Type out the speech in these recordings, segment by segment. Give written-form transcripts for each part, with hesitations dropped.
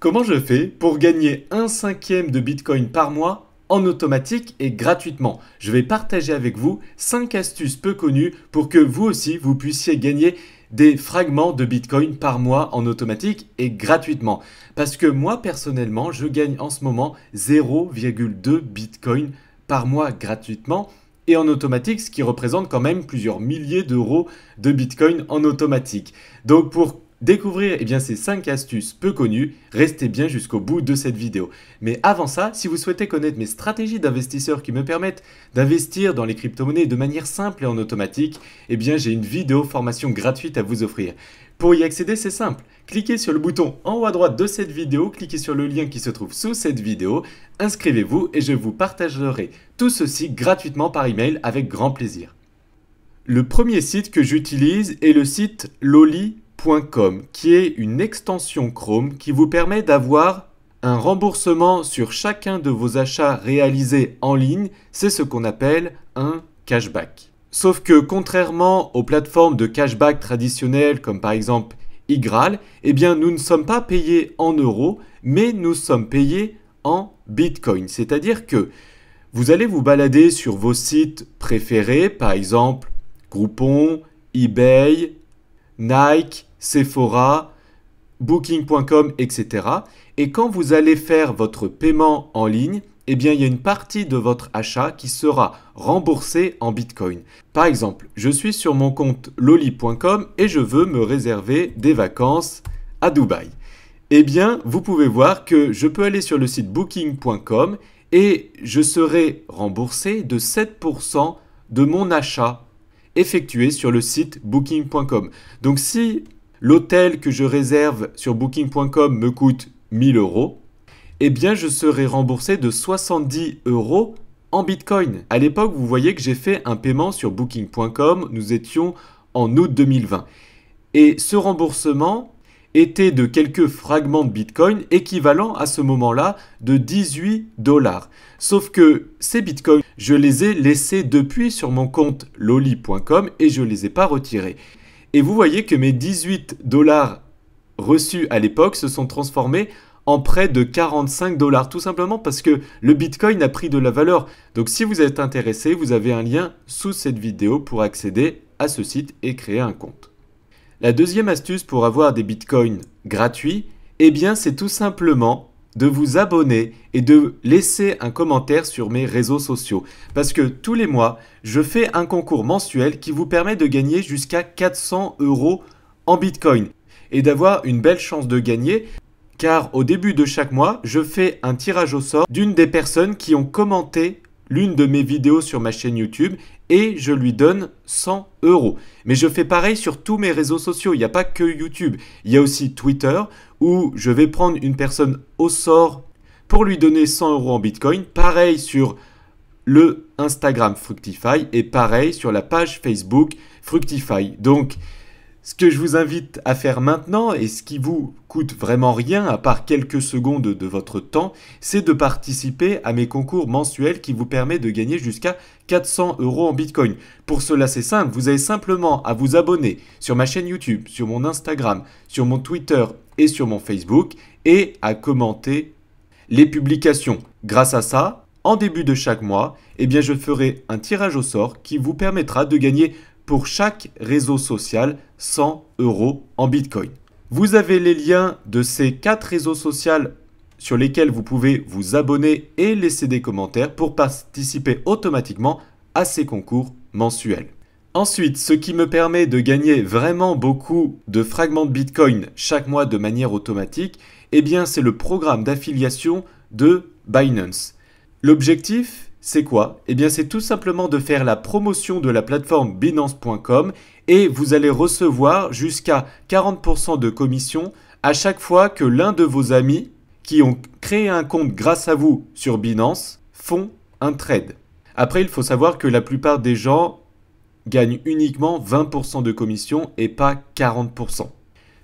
Comment je fais pour gagner 1/5 de Bitcoin par mois en automatique et gratuitement? Je vais partager avec vous 5 astuces peu connues pour que vous aussi vous puissiez gagner des fragments de Bitcoin par mois en automatique et gratuitement. Parce que moi personnellement, je gagne en ce moment 0,2 Bitcoin par mois gratuitement et en automatique, ce qui représente quand même plusieurs milliers d'euros de Bitcoin en automatique. Donc pour découvrir ces 5 astuces peu connues, restez bien jusqu'au bout de cette vidéo. Mais avant ça, si vous souhaitez connaître mes stratégies d'investisseurs qui me permettent d'investir dans les crypto-monnaies de manière simple et en automatique, j'ai une vidéo formation gratuite à vous offrir. Pour y accéder, c'est simple. Cliquez sur le bouton en haut à droite de cette vidéo, cliquez sur le lien qui se trouve sous cette vidéo, inscrivez-vous et je vous partagerai tout ceci gratuitement par email avec grand plaisir. Le premier site que j'utilise est le site Lolly.com, qui est une extension Chrome qui vous permet d'avoir un remboursement sur chacun de vos achats réalisés en ligne. C'est ce qu'on appelle un cashback. Sauf que contrairement aux plateformes de cashback traditionnelles comme par exemple iGraal, nous ne sommes pas payés en euros, mais nous sommes payés en Bitcoin. C'est-à-dire que vous allez vous balader sur vos sites préférés, par exemple Groupon, eBay, Nike, Sephora, Booking.com, etc. Et quand vous allez faire votre paiement en ligne, il y a une partie de votre achat qui sera remboursée en Bitcoin. Par exemple, je suis sur mon compte Lolly.com et je veux me réserver des vacances à Dubaï. Vous pouvez voir que je peux aller sur le site Booking.com et je serai remboursé de 7% de mon achat effectué sur le site Booking.com. Donc si l'hôtel que je réserve sur Booking.com me coûte 1000 euros, je serai remboursé de 70 euros en Bitcoin. À l'époque, vous voyez que j'ai fait un paiement sur Booking.com, nous étions en août 2020. Et ce remboursement était de quelques fragments de Bitcoin équivalent à ce moment-là de 18 $. Sauf que ces Bitcoins, je les ai laissés depuis sur mon compte Lolly.com et je ne les ai pas retirés. Et vous voyez que mes 18 $ reçus à l'époque se sont transformés en près de 45 $, tout simplement parce que le Bitcoin a pris de la valeur. Donc si vous êtes intéressé, vous avez un lien sous cette vidéo pour accéder à ce site et créer un compte. La deuxième astuce pour avoir des Bitcoins gratuits, c'est tout simplement de vous abonner et de laisser un commentaire sur mes réseaux sociaux. Parce que tous les mois, je fais un concours mensuel qui vous permet de gagner jusqu'à 400 euros en Bitcoin et d'avoir une belle chance de gagner. Car au début de chaque mois, je fais un tirage au sort d'une des personnes qui ont commenté l'une de mes vidéos sur ma chaîne YouTube et je lui donne 100 euros. Mais je fais pareil sur tous mes réseaux sociaux, il n'y a pas que YouTube. Il y a aussi Twitter où je vais prendre une personne au sort pour lui donner 100 euros en Bitcoin. Pareil sur le Instagram Fructify et pareil sur la page Facebook Fructify. Donc, ce que je vous invite à faire maintenant et ce qui vous coûte vraiment rien à part quelques secondes de votre temps, c'est de participer à mes concours mensuels qui vous permet de gagner jusqu'à 400 euros en Bitcoin. Pour cela, c'est simple, vous avez simplement à vous abonner sur ma chaîne YouTube, sur mon Instagram, sur mon Twitter et sur mon Facebook et à commenter les publications. Grâce à ça, en début de chaque mois, je ferai un tirage au sort qui vous permettra de gagner pour chaque réseau social 100 euros en Bitcoin. Vous avez les liens de ces 4 réseaux sociaux sur lesquels vous pouvez vous abonner et laisser des commentaires pour participer automatiquement à ces concours mensuels. Ensuite, ce qui me permet de gagner vraiment beaucoup de fragments de Bitcoin chaque mois de manière automatique, c'est le programme d'affiliation de Binance. L'objectif, c'est quoi? C'est tout simplement de faire la promotion de la plateforme Binance.com et vous allez recevoir jusqu'à 40% de commission à chaque fois que l'un de vos amis qui ont créé un compte grâce à vous sur Binance font un trade. Après, il faut savoir que la plupart des gens gagnent uniquement 20% de commission et pas 40%.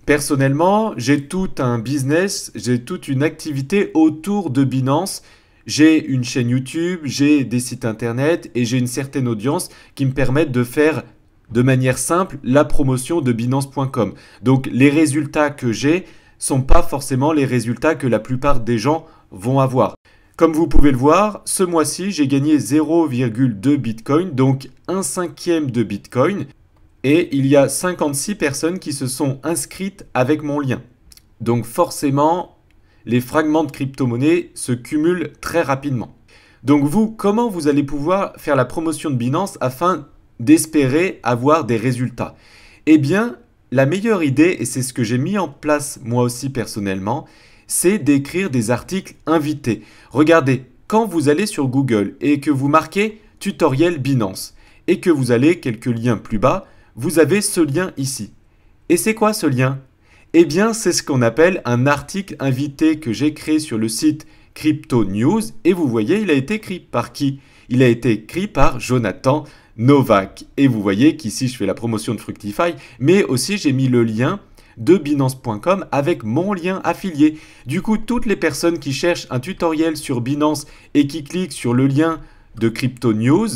Personnellement, j'ai tout un business, j'ai toute une activité autour de Binance. J'ai une chaîne YouTube, j'ai des sites internet et j'ai une certaine audience qui me permettent de faire de manière simple la promotion de Binance.com. Donc les résultats que j'ai sont pas forcément les résultats que la plupart des gens vont avoir. Comme vous pouvez le voir, ce mois-ci, j'ai gagné 0,2 Bitcoin, donc 1/5 de Bitcoin. Et il y a 56 personnes qui se sont inscrites avec mon lien. Donc forcément, les fragments de crypto-monnaie se cumulent très rapidement. Donc vous, comment vous allez pouvoir faire la promotion de Binance afin d'espérer avoir des résultats? Eh bien, la meilleure idée, et c'est ce que j'ai mis en place moi aussi personnellement, c'est d'écrire des articles invités. Regardez, quand vous allez sur Google et que vous marquez tutoriel Binance et que vous allez quelques liens plus bas, vous avez ce lien ici. Et c'est quoi ce lien? Eh bien, c'est ce qu'on appelle un article invité que j'ai créé sur le site Crypto News. Et vous voyez, il a été écrit par qui? Il a été écrit par Jonathan Novak. Et vous voyez qu'ici, je fais la promotion de Fructify, mais aussi j'ai mis le lien de Binance.com avec mon lien affilié. Du coup, toutes les personnes qui cherchent un tutoriel sur Binance et qui cliquent sur le lien de Crypto News,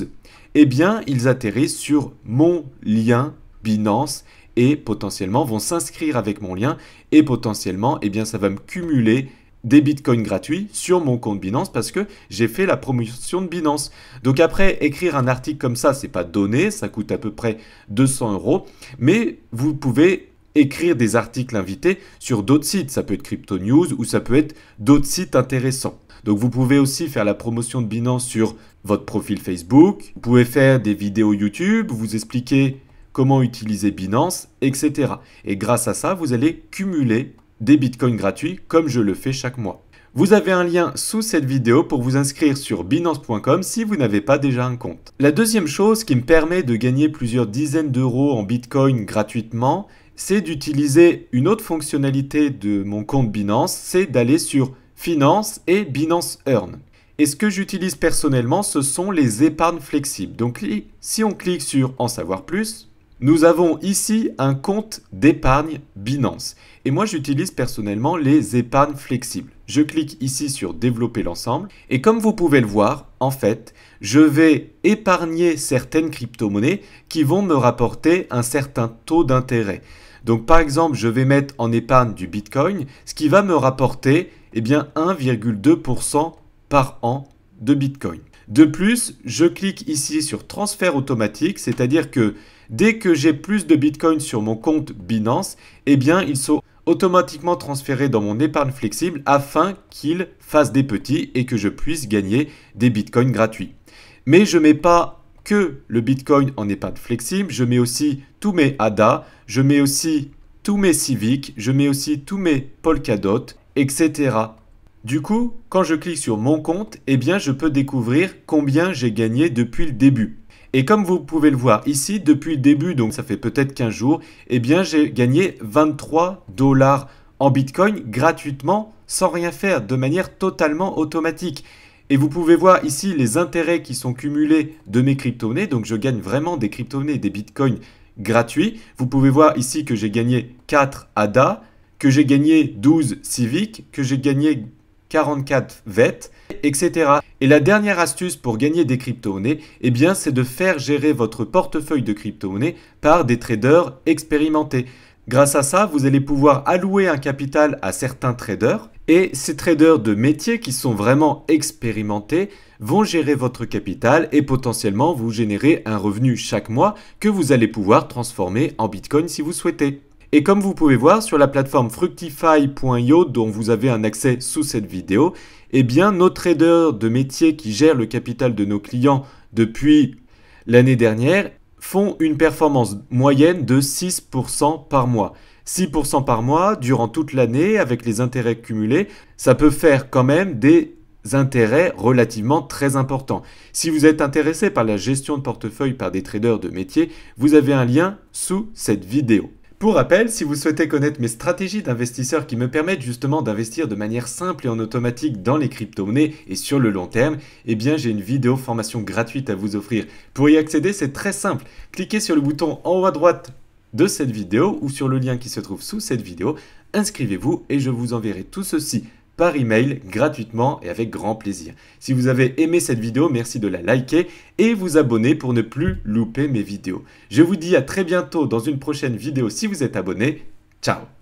eh bien, ils atterrissent sur mon lien Binance et potentiellement vont s'inscrire avec mon lien et potentiellement, eh bien, ça va me cumuler des bitcoins gratuits sur mon compte Binance parce que j'ai fait la promotion de Binance. Donc après, écrire un article comme ça, c'est pas donné, ça coûte à peu près 200 €, mais vous pouvez écrire des articles invités sur d'autres sites. Ça peut être Crypto News ou ça peut être d'autres sites intéressants. Donc vous pouvez aussi faire la promotion de Binance sur votre profil Facebook. Vous pouvez faire des vidéos YouTube, vous expliquer comment utiliser Binance, etc. Et grâce à ça, vous allez cumuler des bitcoins gratuits comme je le fais chaque mois. Vous avez un lien sous cette vidéo pour vous inscrire sur Binance.com si vous n'avez pas déjà un compte. La deuxième chose qui me permet de gagner plusieurs dizaines d'euros en bitcoin gratuitement, c'est d'utiliser une autre fonctionnalité de mon compte Binance, c'est d'aller sur Finance et Binance Earn. Et ce que j'utilise personnellement, ce sont les épargnes flexibles. Donc si on clique sur En savoir plus, nous avons ici un compte d'épargne Binance. Et moi, j'utilise personnellement les épargnes flexibles. Je clique ici sur Développer l'ensemble. Et comme vous pouvez le voir, en fait, je vais épargner certaines crypto-monnaies qui vont me rapporter un certain taux d'intérêt. Donc par exemple, je vais mettre en épargne du Bitcoin, ce qui va me rapporter eh bien 1,2% par an de Bitcoin. De plus, je clique ici sur transfert automatique, c'est-à-dire que dès que j'ai plus de Bitcoin sur mon compte Binance, eh bien ils sont automatiquement transférés dans mon épargne flexible afin qu'ils fassent des petits et que je puisse gagner des Bitcoins gratuits. Mais je ne mets pas que le Bitcoin en épargne flexible, je mets aussi tous mes ADA, je mets aussi tous mes Civic, je mets aussi tous mes Polkadot, etc. Du coup, quand je clique sur mon compte, eh bien je peux découvrir combien j'ai gagné depuis le début. Et comme vous pouvez le voir ici, depuis le début, donc ça fait peut-être 15 jours, eh bien j'ai gagné 23 $ en Bitcoin gratuitement, sans rien faire, de manière totalement automatique. Et vous pouvez voir ici les intérêts qui sont cumulés de mes crypto-monnaies. Donc je gagne vraiment des crypto-monnaies et des bitcoins gratuits. Vous pouvez voir ici que j'ai gagné 4 ADA, que j'ai gagné 12 Civic, que j'ai gagné 44 VET, etc. Et la dernière astuce pour gagner des crypto-monnaies, eh bien, c'est de faire gérer votre portefeuille de crypto-monnaies par des traders expérimentés. Grâce à ça, vous allez pouvoir allouer un capital à certains traders et ces traders de métier qui sont vraiment expérimentés vont gérer votre capital et potentiellement vous générer un revenu chaque mois que vous allez pouvoir transformer en Bitcoin si vous souhaitez. Et comme vous pouvez voir sur la plateforme fructify.io dont vous avez un accès sous cette vidéo, eh bien nos traders de métier qui gèrent le capital de nos clients depuis l'année dernière font une performance moyenne de 6% par mois. 6% par mois durant toute l'année avec les intérêts cumulés, ça peut faire quand même des intérêts relativement très importants. Si vous êtes intéressé par la gestion de portefeuille par des traders de métier, vous avez un lien sous cette vidéo. Pour rappel, si vous souhaitez connaître mes stratégies d'investisseurs qui me permettent justement d'investir de manière simple et en automatique dans les crypto-monnaies et sur le long terme, eh bien j'ai une vidéo formation gratuite à vous offrir. Pour y accéder, c'est très simple. Cliquez sur le bouton en haut à droite de cette vidéo ou sur le lien qui se trouve sous cette vidéo. Inscrivez-vous et je vous enverrai tout ceci par email gratuitement et avec grand plaisir. Si vous avez aimé cette vidéo, merci de la liker et vous abonner pour ne plus louper mes vidéos. Je vous dis à très bientôt dans une prochaine vidéo si vous êtes abonné. Ciao!